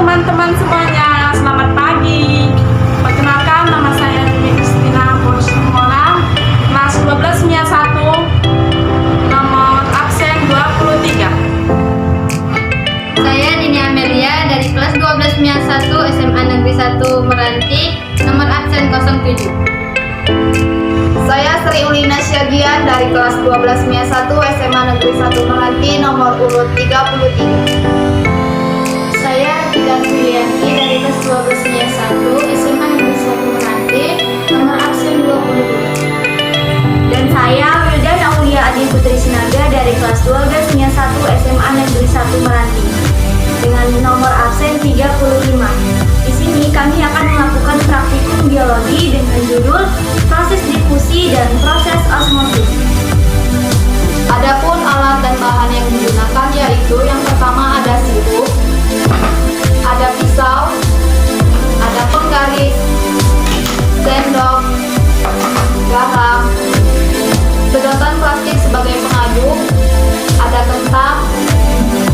teman-teman semuanya, selamat pagi. Perkenalkan, nama saya Nini Kristina Borsumora, kelas 12 MIA 1, nomor absen 23. Saya Nini Amelia dari kelas 12 MIA 1 SMA Negeri 1 Meranti, nomor absen 07. Saya Sri Ulina Syagian dari kelas 12 MIA 1 SMA Negeri 1 Meranti, nomor urut 33. Saya Dilan Filianti dari kelas 12 MIA 1 SMA Negeri 1 Meranti, nomor absen 22. Dan saya Wildan Aulia Adi Putri Sinaga dari kelas 12 MIA 1 SMA Negeri 1 Meranti dengan nomor absen 35. Di sini kami akan melakukan praktikum biologi dengan judul proses difusi dan proses osmosis. Adapun alat dan bahan yang digunakan yaitu yang pertama ada sirup, ada pisau, ada penggaris, sendok, garam, sedotan plastik sebagai pengaduk, ada kentang,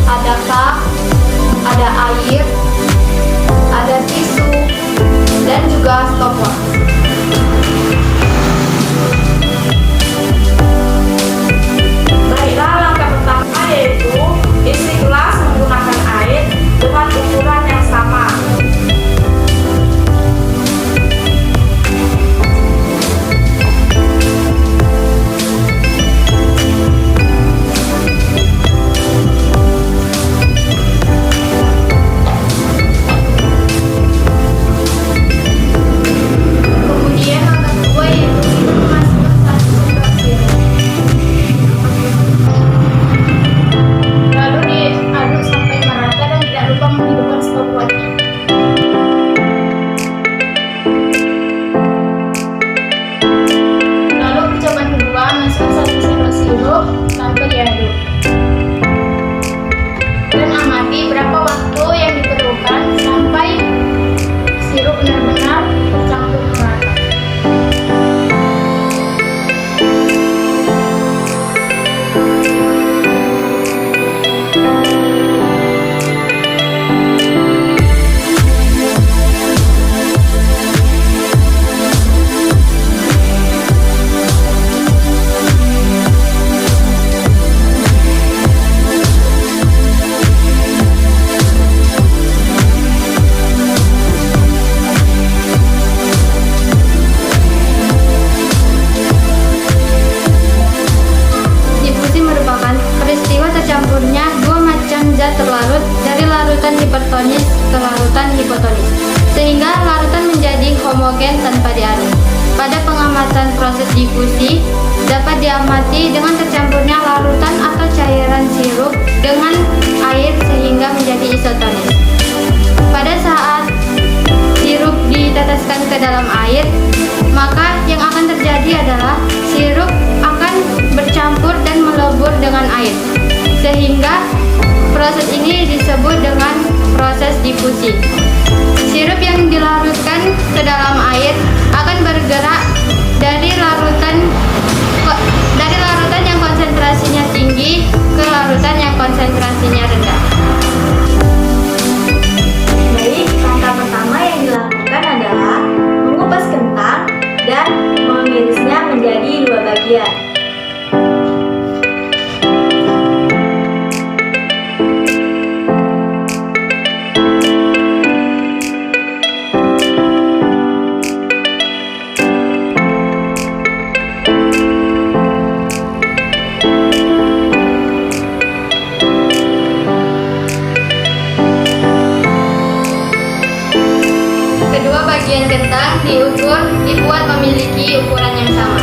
ada kap, ada air, ada tisu, dan juga stopwatch. Baiklah, langkah pertama yaitu isi gelas menggunakan air dengan ukuran yang sama. Kemudian langkah kedua yaitu memasukkan 1 sendok sirup. Lalu diaduk sampai merata dan tidak lupa menghidupkan stopwatch. Lalu percobaan kedua, masukkan 1 sendok sirup tanpa diaduk. Dan amati berapa waktu yang diperlukan sampai sirup benar-benar tercampur merata. Difusi merupakan peristiwa tercampurnya dua macam zat terlarut dari larutan hipertonis ke larutan hipotonis, sehingga larutan menjadi homogen tanpa diaduk. Pada pengamatan proses difusi, dapat diamati dengan tercampurnya larutan atau cairan sirup dengan air sehingga menjadi isotonis. Pada saat sirup diteteskan ke dalam air, maka yang akan terjadi adalah sirup akan bercampur dan melebur dengan air, sehingga proses ini disebut dengan proses difusi. Sirup yang dilarutkan ke dalam air akan bergerak dari larutan yang konsentrasinya tinggi ke larutan yang konsentrasinya rendah. Baik, langkah pertama yang dilakukan adalah mengupas kentang dan mengirisnya menjadi dua bagian. Kedua bagian kentang dibuat memiliki ukuran yang sama.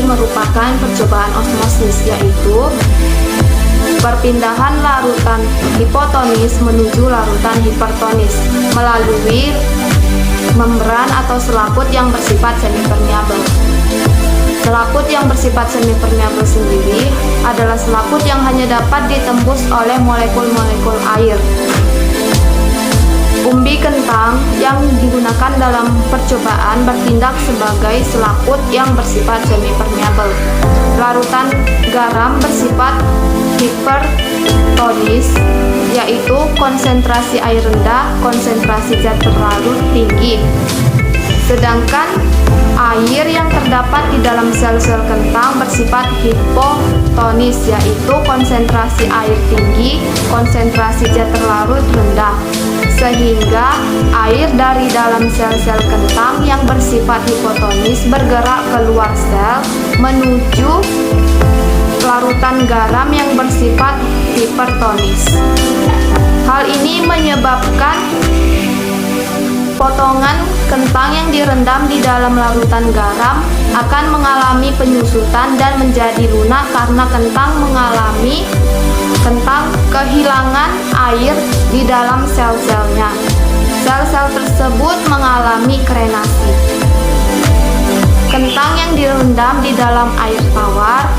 merupakan percobaan osmosis, yaitu perpindahan larutan hipotonis menuju larutan hipertonis melalui membran atau selaput yang bersifat semipermeabel. Selaput yang bersifat semipermeabel sendiri adalah selaput yang hanya dapat ditembus oleh molekul-molekul air. Umbi kentang yang digunakan dalam percobaan bertindak sebagai selaput yang bersifat semipermeabel. Larutan garam bersifat hipertonis, yaitu konsentrasi air rendah, konsentrasi zat terlarut tinggi. Sedangkan air yang terdapat di dalam sel-sel kentang bersifat hipotonis, yaitu konsentrasi air tinggi, konsentrasi zat terlarut rendah. Sehingga air dari dalam sel-sel kentang yang bersifat hipotonis bergerak keluar sel menuju larutan garam yang bersifat hipertonis. Hal ini menyebabkan potongan kentang yang direndam di dalam larutan garam akan mengalami penyusutan dan menjadi lunak karena kentang kehilangan air di dalam sel-selnya. Sel-sel tersebut mengalami krenasi. Kentang yang direndam di dalam air tawar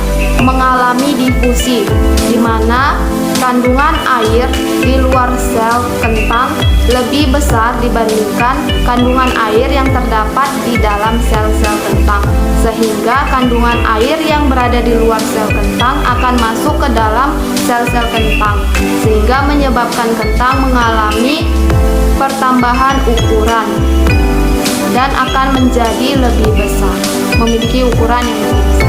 mengalami difusi, di mana kandungan air di luar sel kentang lebih besar dibandingkan kandungan air yang terdapat di dalam sel-sel kentang, sehingga kandungan air yang berada di luar sel kentang akan masuk ke dalam sel-sel kentang, sehingga menyebabkan kentang mengalami pertambahan ukuran dan akan menjadi lebih besar, memiliki ukuran yang lebih besar.